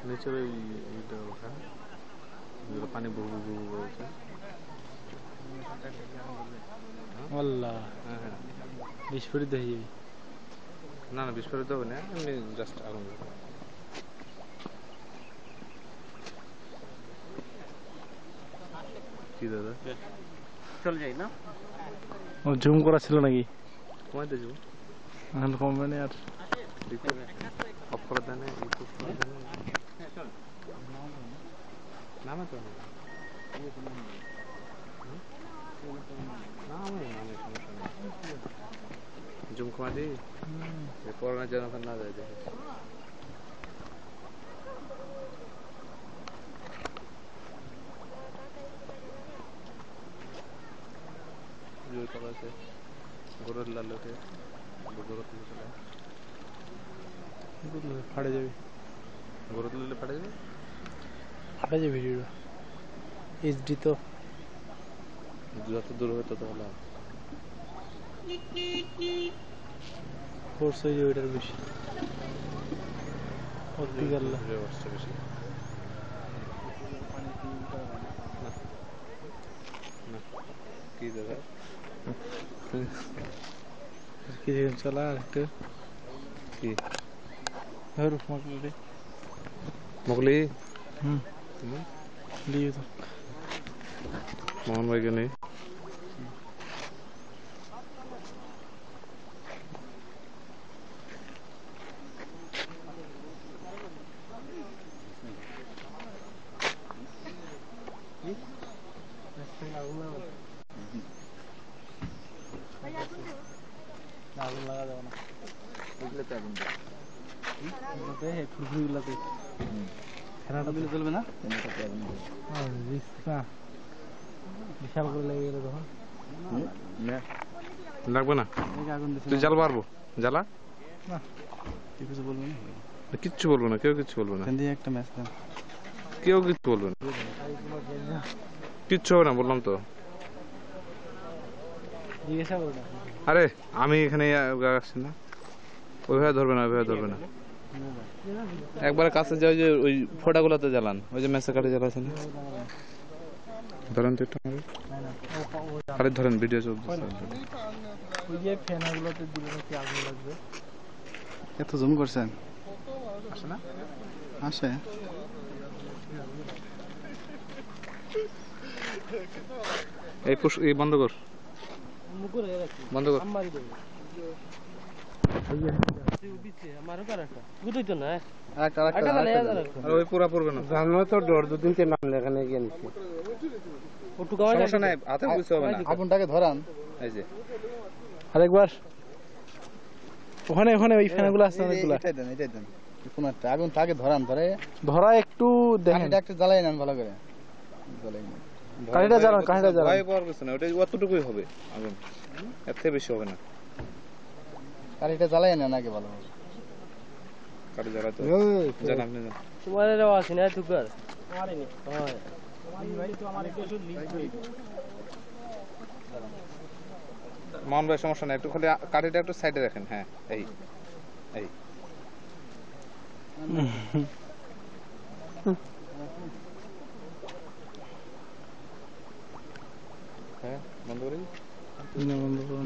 nature पानी बहु अल्लाह विस्फोरित হয়ে যাবে না না বিস্ফোরিত হবে না এমনি জাস্ট আগুন কি দাদা চল যাই না ও জুম করা ছিল নাকি কমাইতে যাব এখন কমবে না আর অফ করে দেন ইউটিউব করে দেন নামে তো না নামে সমস্যা নেই জুম কমা দিই করোনা যেন না যায় দেখে जो तरह से गोरल लाल के गोरल फाड़े जाबे गोरल ले फाड़े जाबे ভিডিও এইচডি তো যত দূর হতো তো ভালো ফোর্স হয়ে যাবে এটার বেশি অতি গেল রিভার্সটা বেশি না কি দাদা কি চলা একটু কি আর মোগলি লিয়ে তো মোহন ভাই কে নেই আগুন লাগা যাবে না ওইগুলো তো আগুন দেয় ফুলফুলগুলোতে ফেনাটা দিলে চলবে না এটাতে আগুন রিস্কা বিশাল করে লেগে গেলে তখন লাগবে না আগুন দিচ্ছে তুই জ্বাল পারবো জ্বালা না কিছু বলবো না কিচ্ছু বলবো না কেউ কিচ্ছু বলবো না একটা ম্যাচ দেন কেউ কিচ্ছু বলবে না কিচ্ছু হবে না বললাম তো জিজ্ঞাসা করো না আরে আমি এখানে আসছি না ওইভাবে ধরবে না ওইভাবে ধরবে না একবার কাছে যাও যে ওই ফোটাগুলোতে জ্বালান ওই যে মেসে কাটে জ্বালাছে না ধরেন তো একটু আরে ধরেন ভিডিও চলছে ওই যে ফ্যানগুলোতে দিলে নাকি আগুন লাগবে এত জুম করছেন আসে না আসে এই বন্ধ কর বন্ধ কর ওই পুরা পড়বে না তো ডর দুদিন তে নাম লেখানে গিয়ে নিচ্ছে সমস্যা নাই হাতে বুঝতে হবে না আগুনটাকে ধরান এই যে আরেকবার ওখানে ওখানে ওই ফ্যানগুলো আছে অনেকগুলো এটাই দেন কোন একটা আগুনটাকে ধরান ধরা একটু দেখেন এটা একটু জ্বালাই নেন ভালো করে জ্বালাই নেন কাহিটা জ্বালান ভয় পাওয়ার কিছু না ওটা অতটুকুই হবে আগুন এর থেকে বেশি হবে না কারিটা জ্বালাই নেন আগে ভালো কাটি জ্বালাতে জান আপনি জান তোমার এরাও আছে না তুকার আমারে নি হয় ভাই তো আমার একটু মান ভাই সমস্যা নাই একটু খালি কাটিটা একটু সাইডে রাখেন হ্যাঁ এই এই হ্যাঁ বন্ধ করি বন্ধ করুন